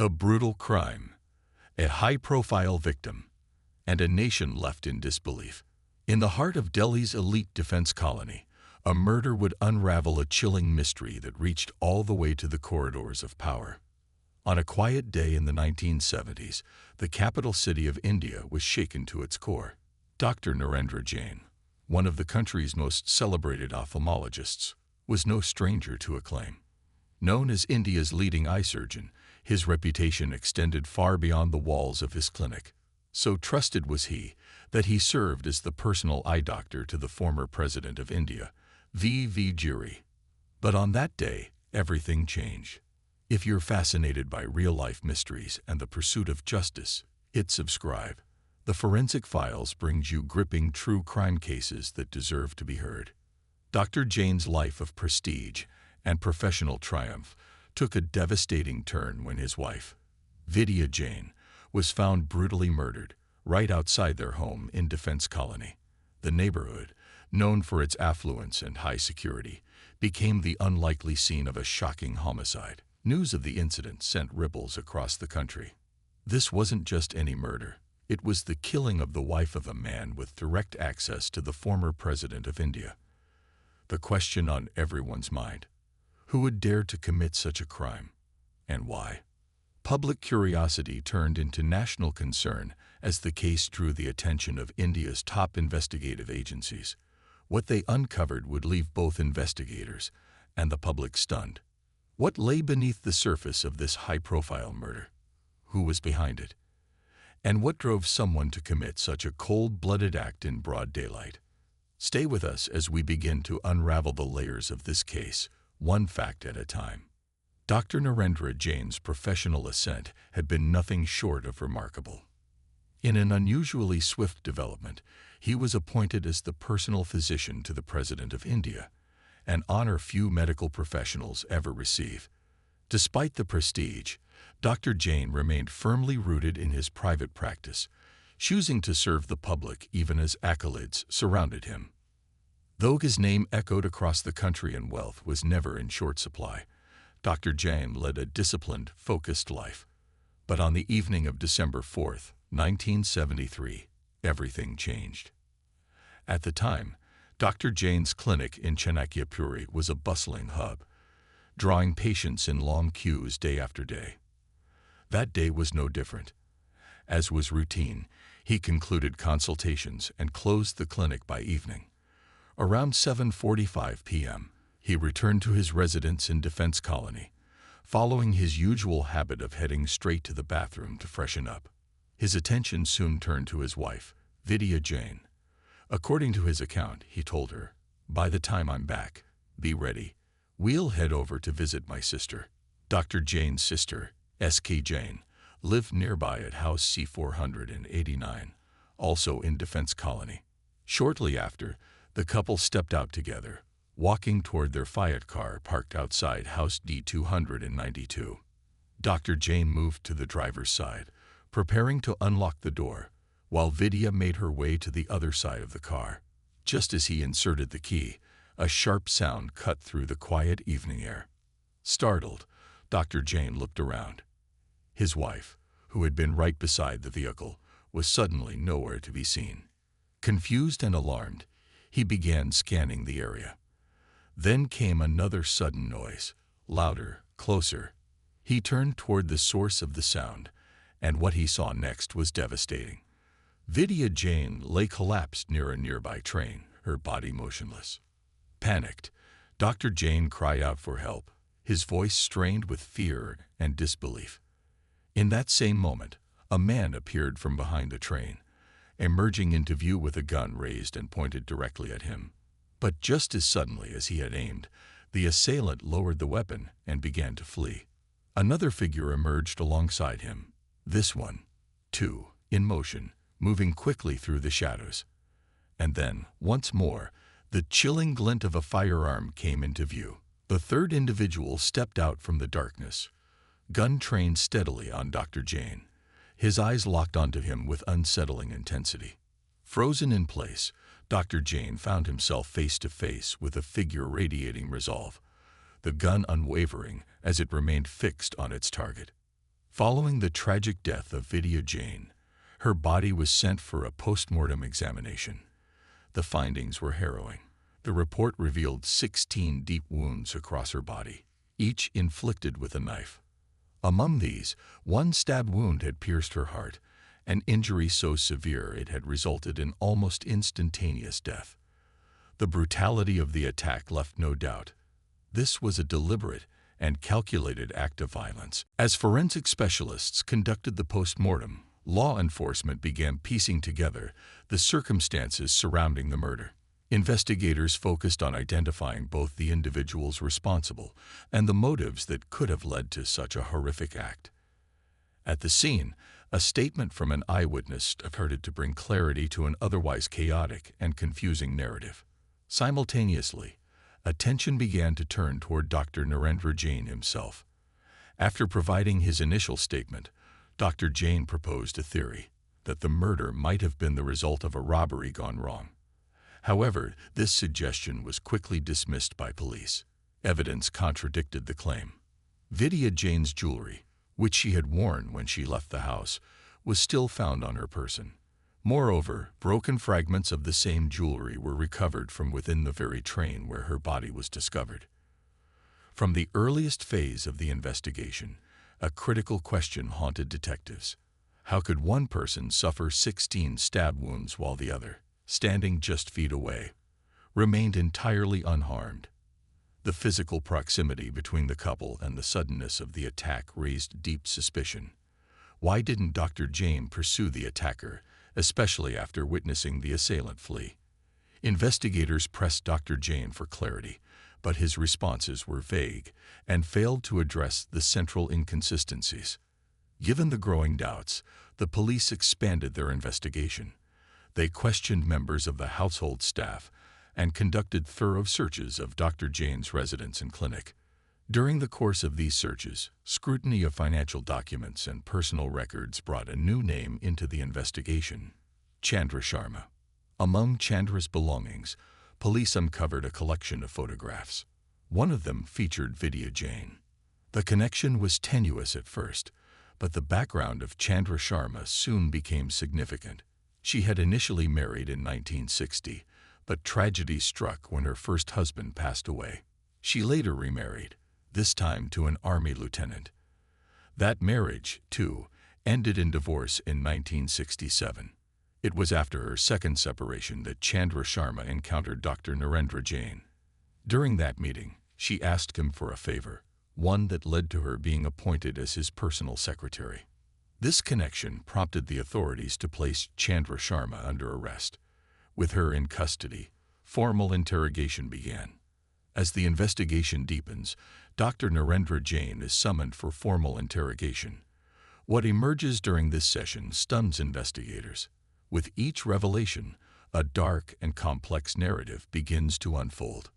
A brutal crime, a high-profile victim, and a nation left in disbelief. In the heart of Delhi's elite defense colony, a murder would unravel a chilling mystery that reached all the way to the corridors of power. On a quiet day in the 1970s, the capital city of India was shaken to its core. Dr. Narendra Jain, one of the country's most celebrated ophthalmologists, was no stranger to acclaim. Known as India's leading eye surgeon, his reputation extended far beyond the walls of his clinic. So trusted was he that he served as the personal eye doctor to the former president of India, V.V. Giri. But on that day, everything changed. If you're fascinated by real-life mysteries and the pursuit of justice, hit subscribe. The Forensic Files brings you gripping true crime cases that deserve to be heard. Dr. Jain's life of prestige and professional triumph took a devastating turn when his wife, Vidya Jain, was found brutally murdered right outside their home in Defense Colony. The neighborhood, known for its affluence and high security, became the unlikely scene of a shocking homicide. News of the incident sent ripples across the country. This wasn't just any murder. It was the killing of the wife of a man with direct access to the former president of India. The question on everyone's mind: who would dare to commit such a crime, and why? Public curiosity turned into national concern as the case drew the attention of India's top investigative agencies. What they uncovered would leave both investigators and the public stunned. What lay beneath the surface of this high-profile murder? Who was behind it? And what drove someone to commit such a cold-blooded act in broad daylight? Stay with us as we begin to unravel the layers of this case, one fact at a time. Dr. Narendra Jain's professional ascent had been nothing short of remarkable. In an unusually swift development, he was appointed as the personal physician to the President of India, an honor few medical professionals ever receive. Despite the prestige, Dr. Jain remained firmly rooted in his private practice, choosing to serve the public even as accolades surrounded him. Though his name echoed across the country and wealth was never in short supply, Dr. Jain led a disciplined, focused life. But on the evening of December 4th, 1973, everything changed. At the time, Dr. Jain's clinic in Chanakyapuri was a bustling hub, drawing patients in long queues day after day. That day was no different. As was routine, he concluded consultations and closed the clinic by evening. Around 7:45 p.m., he returned to his residence in Defense Colony, following his usual habit of heading straight to the bathroom to freshen up. His attention soon turned to his wife, Vidya Jain. According to his account, he told her, "By the time I'm back, be ready. We'll head over to visit my sister." Dr. Jain's sister, S.K. Jain, lived nearby at House C-489, also in Defense Colony. Shortly after, the couple stepped out together, walking toward their Fiat car parked outside House D-292. Dr. Jain moved to the driver's side, preparing to unlock the door, while Vidya made her way to the other side of the car. Just as he inserted the key, a sharp sound cut through the quiet evening air. Startled, Dr. Jain looked around. His wife, who had been right beside the vehicle, was suddenly nowhere to be seen. Confused and alarmed, he began scanning the area. Then came another sudden noise, louder, closer. He turned toward the source of the sound, and what he saw next was devastating. Vidya Jain lay collapsed near a nearby train, her body motionless. Panicked, Dr. Jain cried out for help, his voice strained with fear and disbelief. In that same moment, a man appeared from behind the train, emerging into view with a gun raised and pointed directly at him. But just as suddenly as he had aimed, the assailant lowered the weapon and began to flee. Another figure emerged alongside him, this one, too, in motion, moving quickly through the shadows. And then, once more, the chilling glint of a firearm came into view. The third individual stepped out from the darkness, gun trained steadily on Dr. Jain, his eyes locked onto him with unsettling intensity. Frozen in place, Dr. Jain found himself face to face with a figure radiating resolve, the gun unwavering as it remained fixed on its target. Following the tragic death of Vidya Jain, her body was sent for a post-mortem examination. The findings were harrowing. The report revealed 16 deep wounds across her body, each inflicted with a knife. Among these, one stab wound had pierced her heart, an injury so severe it had resulted in almost instantaneous death. The brutality of the attack left no doubt. This was a deliberate and calculated act of violence. As forensic specialists conducted the post-mortem, law enforcement began piecing together the circumstances surrounding the murder. Investigators focused on identifying both the individuals responsible and the motives that could have led to such a horrific act. At the scene, a statement from an eyewitness started to bring clarity to an otherwise chaotic and confusing narrative. Simultaneously, attention began to turn toward Dr. Narendra Jain himself. After providing his initial statement, Dr. Jain proposed a theory that the murder might have been the result of a robbery gone wrong. However, this suggestion was quickly dismissed by police. Evidence contradicted the claim. Vidya Jain's jewelry, which she had worn when she left the house, was still found on her person. Moreover, broken fragments of the same jewelry were recovered from within the very train where her body was discovered. From the earliest phase of the investigation, a critical question haunted detectives. How could one person suffer 16 stab wounds while the other, standing just feet away, remained entirely unharmed? The physical proximity between the couple and the suddenness of the attack raised deep suspicion. Why didn't Dr. Jain pursue the attacker, especially after witnessing the assailant flee? Investigators pressed Dr. Jain for clarity, but his responses were vague and failed to address the central inconsistencies. Given the growing doubts, the police expanded their investigation. They questioned members of the household staff and conducted thorough searches of Dr. Jain's residence and clinic. During the course of these searches, scrutiny of financial documents and personal records brought a new name into the investigation: Chandra Sharma. Among Chandra's belongings, police uncovered a collection of photographs. One of them featured Vidya Jain. The connection was tenuous at first, but the background of Chandra Sharma soon became significant. She had initially married in 1960, but tragedy struck when her first husband passed away. She later remarried, this time to an army lieutenant. That marriage, too, ended in divorce in 1967. It was after her second separation that Chandra Sharma encountered Dr. Narendra Jain. During that meeting, she asked him for a favor, one that led to her being appointed as his personal secretary. This connection prompted the authorities to place Chandra Sharma under arrest. With her in custody, formal interrogation began. As the investigation deepens, Dr. Narendra Jain is summoned for formal interrogation. What emerges during this session stuns investigators. With each revelation, a dark and complex narrative begins to unfold.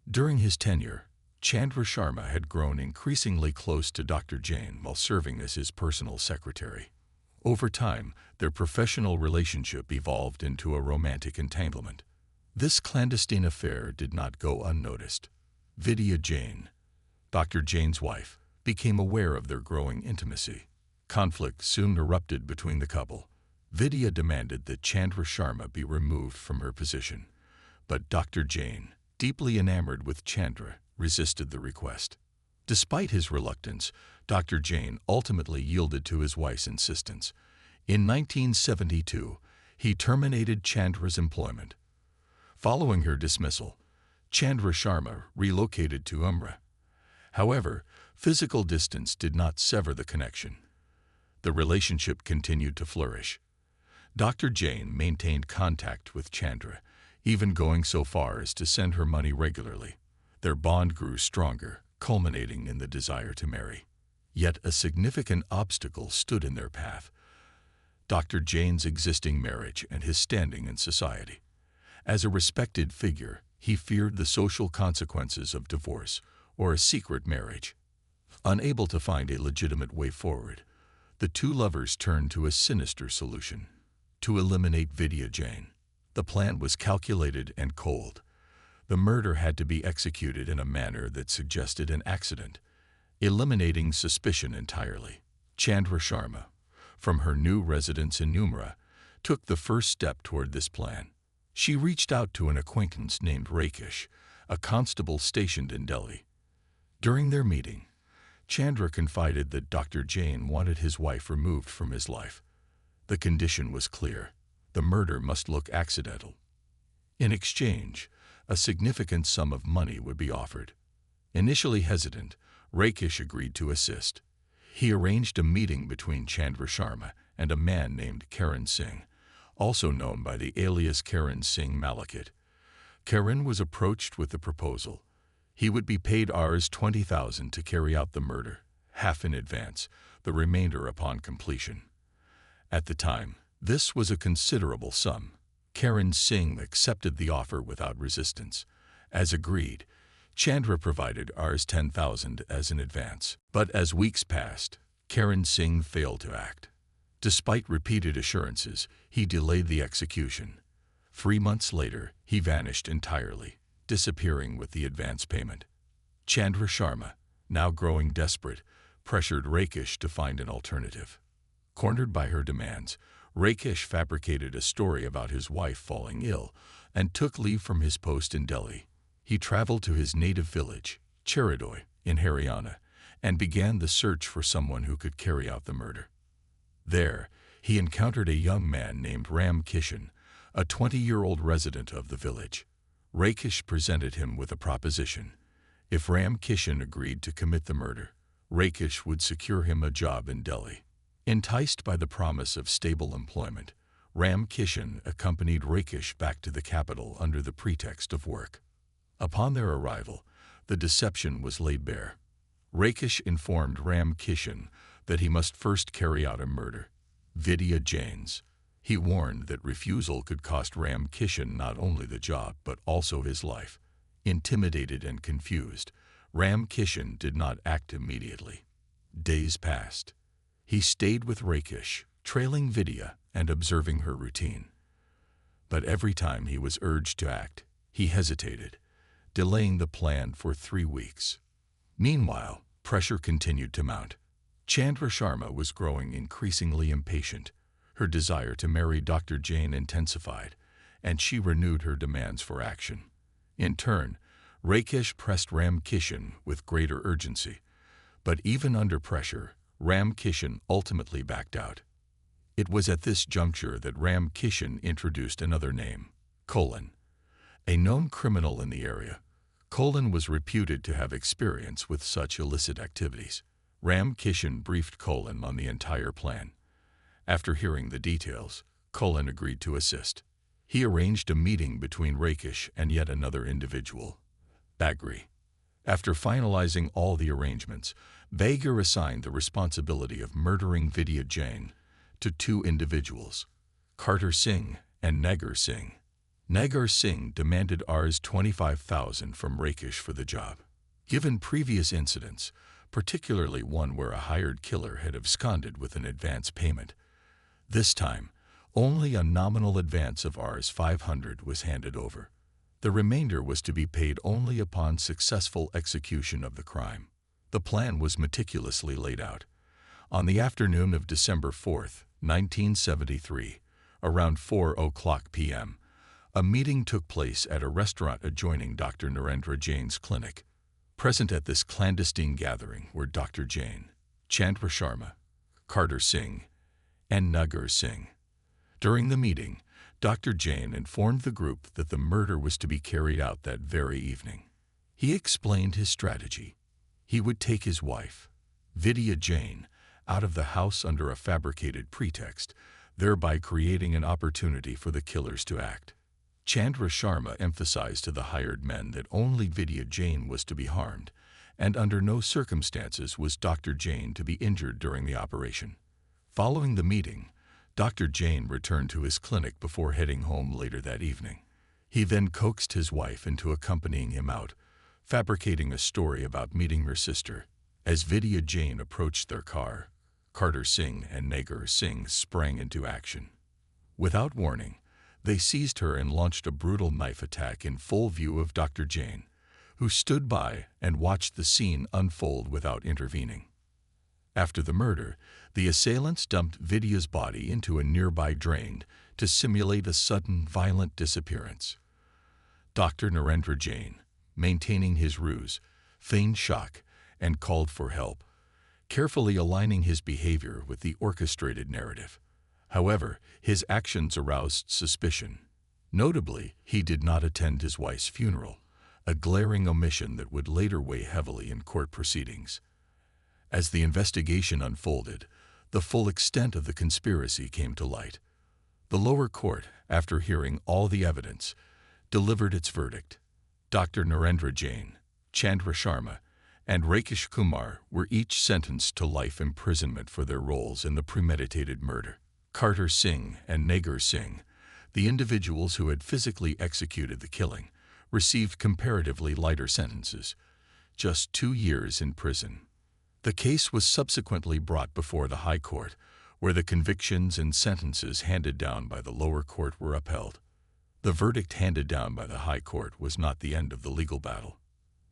During his tenure, Chandra Sharma had grown increasingly close to Dr. Jain while serving as his personal secretary. Over time, their professional relationship evolved into a romantic entanglement. This clandestine affair did not go unnoticed. Vidya Jain, Dr. Jain's wife, became aware of their growing intimacy. Conflict soon erupted between the couple. Vidya demanded that Chandra Sharma be removed from her position, but Dr. Jain, deeply enamored with Chandra, resisted the request. Despite his reluctance, Dr. Jain ultimately yielded to his wife's insistence. In 1972, he terminated Chandra's employment. Following her dismissal, Chandra Sharma relocated to Umrah. However, physical distance did not sever the connection. The relationship continued to flourish. Dr. Jain maintained contact with Chandra, even going so far as to send her money regularly. Their bond grew stronger, culminating in the desire to marry. Yet a significant obstacle stood in their path: Dr. Jain's existing marriage and his standing in society. As a respected figure, he feared the social consequences of divorce or a secret marriage. Unable to find a legitimate way forward, the two lovers turned to a sinister solution: to eliminate Vidya Jain. The plan was calculated and cold. The murder had to be executed in a manner that suggested an accident, eliminating suspicion entirely. Chandra Sharma, from her new residence in Numra, took the first step toward this plan. She reached out to an acquaintance named Rakesh, a constable stationed in Delhi. During their meeting, Chandra confided that Dr. Jain wanted his wife removed from his life. The condition was clear: the murder must look accidental. In exchange, a significant sum of money would be offered. Initially hesitant, Rakesh agreed to assist. He arranged a meeting between Chandra Sharma and a man named Karan Singh, also known by the alias Karan Singh Malakit. Karan was approached with the proposal. He would be paid Rs 20,000 to carry out the murder, half in advance, the remainder upon completion. At the time, this was a considerable sum. Karan Singh accepted the offer without resistance. As agreed, Chandra provided Rs 10,000 as an advance. But as weeks passed, Karan Singh failed to act. Despite repeated assurances, he delayed the execution. 3 months later, he vanished entirely, disappearing with the advance payment. Chandra Sharma, now growing desperate, pressured Rakesh to find an alternative. Cornered by her demands, Rakesh fabricated a story about his wife falling ill and took leave from his post in Delhi. He traveled to his native village, Cheridoy, in Haryana, and began the search for someone who could carry out the murder. There, he encountered a young man named Ram Kishan, a 20-year-old resident of the village. Rakesh presented him with a proposition. If Ram Kishan agreed to commit the murder, Rakesh would secure him a job in Delhi. Enticed by the promise of stable employment, Ram Kishan accompanied Rakesh back to the capital under the pretext of work. Upon their arrival, the deception was laid bare. Rakesh informed Ram Kishan that he must first carry out a murder, Vidya Jain's. He warned that refusal could cost Ram Kishan not only the job but also his life. Intimidated and confused, Ram Kishan did not act immediately. Days passed. He stayed with Rakesh, trailing Vidya and observing her routine. But every time he was urged to act, he hesitated, delaying the plan for 3 weeks. Meanwhile, pressure continued to mount. Chandra Sharma was growing increasingly impatient. Her desire to marry Dr. Jain intensified, and she renewed her demands for action. In turn, Rakesh pressed Ram Kishan with greater urgency. But even under pressure, Ram Kishan ultimately backed out. It was at this juncture that Ram Kishan introduced another name, Colin. A known criminal in the area, Colin was reputed to have experience with such illicit activities. Ram Kishan briefed Colin on the entire plan. After hearing the details, Colin agreed to assist. He arranged a meeting between Rakesh and yet another individual, Bagri. After finalizing all the arrangements, Bagri assigned the responsibility of murdering Vidya Jain to 2 individuals, Kartar Singh and Nagar Singh. Nagar Singh demanded Rs 25,000 from Rakesh for the job. Given previous incidents, particularly one where a hired killer had absconded with an advance payment, this time, only a nominal advance of Rs 500 was handed over. The remainder was to be paid only upon successful execution of the crime. The plan was meticulously laid out. On the afternoon of December 4, 1973, around 4:00 p.m., a meeting took place at a restaurant adjoining Dr. Narendra Jain's clinic. Present at this clandestine gathering were Dr. Jain, Chandra Sharma, Kartar Singh, and Nagar Singh. During the meeting, Dr. Jain informed the group that the murder was to be carried out that very evening. He explained his strategy. He would take his wife, Vidya Jain, out of the house under a fabricated pretext, thereby creating an opportunity for the killers to act. Chandra Sharma emphasized to the hired men that only Vidya Jain was to be harmed, and under no circumstances was Dr. Jain to be injured during the operation. Following the meeting, Dr. Jain returned to his clinic before heading home later that evening. He then coaxed his wife into accompanying him out, fabricating a story about meeting her sister. As Vidya Jain approached their car, Kartar Singh and Nagar Singh sprang into action. Without warning, they seized her and launched a brutal knife attack in full view of Dr. Jain, who stood by and watched the scene unfold without intervening. After the murder, the assailants dumped Vidya's body into a nearby drain to simulate a sudden, violent disappearance. Dr. Narendra Jain, maintaining his ruse, feigned shock and called for help, carefully aligning his behavior with the orchestrated narrative. However, his actions aroused suspicion. Notably, he did not attend his wife's funeral, a glaring omission that would later weigh heavily in court proceedings. As the investigation unfolded, the full extent of the conspiracy came to light. The lower court, after hearing all the evidence, delivered its verdict. Dr. Narendra Jain, Chandra Sharma, and Rakesh Kumar were each sentenced to life imprisonment for their roles in the premeditated murder. Kartar Singh and Nagar Singh, the individuals who had physically executed the killing, received comparatively lighter sentences, just 2 years in prison. The case was subsequently brought before the High Court, where the convictions and sentences handed down by the lower court were upheld. The verdict handed down by the High Court was not the end of the legal battle.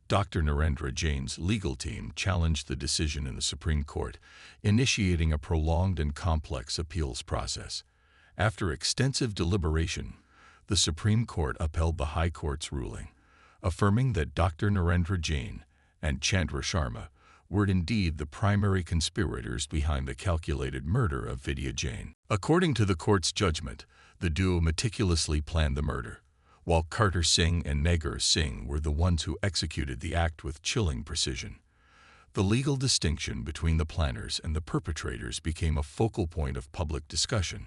Dr. Narendra Jain's legal team challenged the decision in the Supreme Court, initiating a prolonged and complex appeals process. After extensive deliberation, the Supreme Court upheld the High Court's ruling, affirming that Dr. Narendra Jain and Chandra Sharma were indeed the primary conspirators behind the calculated murder of Vidya Jain. According to the court's judgment, the duo meticulously planned the murder, while Kartar Singh and Nagar Singh were the ones who executed the act with chilling precision. The legal distinction between the planners and the perpetrators became a focal point of public discussion,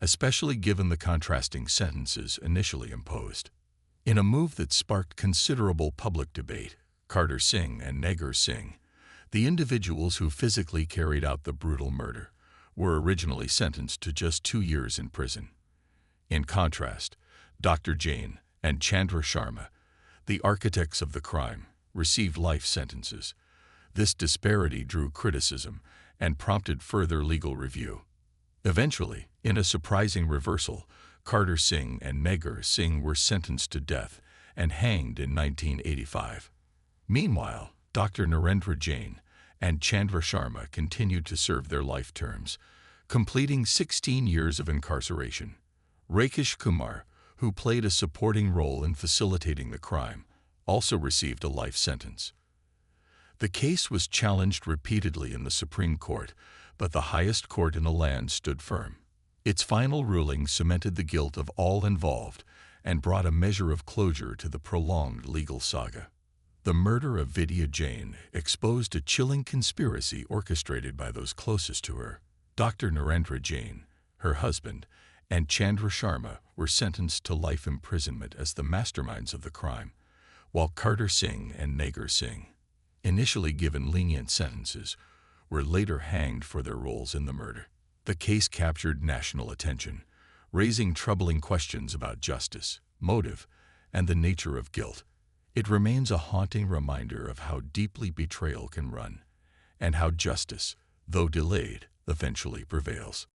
especially given the contrasting sentences initially imposed. In a move that sparked considerable public debate, Kartar Singh and Nagar Singh, the individuals who physically carried out the brutal murder, were originally sentenced to just 2 years in prison. In contrast, Dr. Jain and Chandra Sharma, the architects of the crime, received life sentences. This disparity drew criticism and prompted further legal review. Eventually, in a surprising reversal, Kartar Singh and Nagar Singh were sentenced to death and hanged in 1985. Meanwhile, Dr. Narendra Jain and Chandra Sharma continued to serve their life terms, completing 16 years of incarceration. Rakesh Kumar, who played a supporting role in facilitating the crime, also received a life sentence. The case was challenged repeatedly in the Supreme Court, but the highest court in the land stood firm. Its final ruling cemented the guilt of all involved and brought a measure of closure to the prolonged legal saga. The murder of Vidya Jain exposed a chilling conspiracy orchestrated by those closest to her. Dr. Narendra Jain, her husband, and Chandra Sharma were sentenced to life imprisonment as the masterminds of the crime, while Kartar Singh and Nagar Singh, initially given lenient sentences, were later hanged for their roles in the murder. The case captured national attention, raising troubling questions about justice, motive, and the nature of guilt. It remains a haunting reminder of how deeply betrayal can run, and how justice, though delayed, eventually prevails.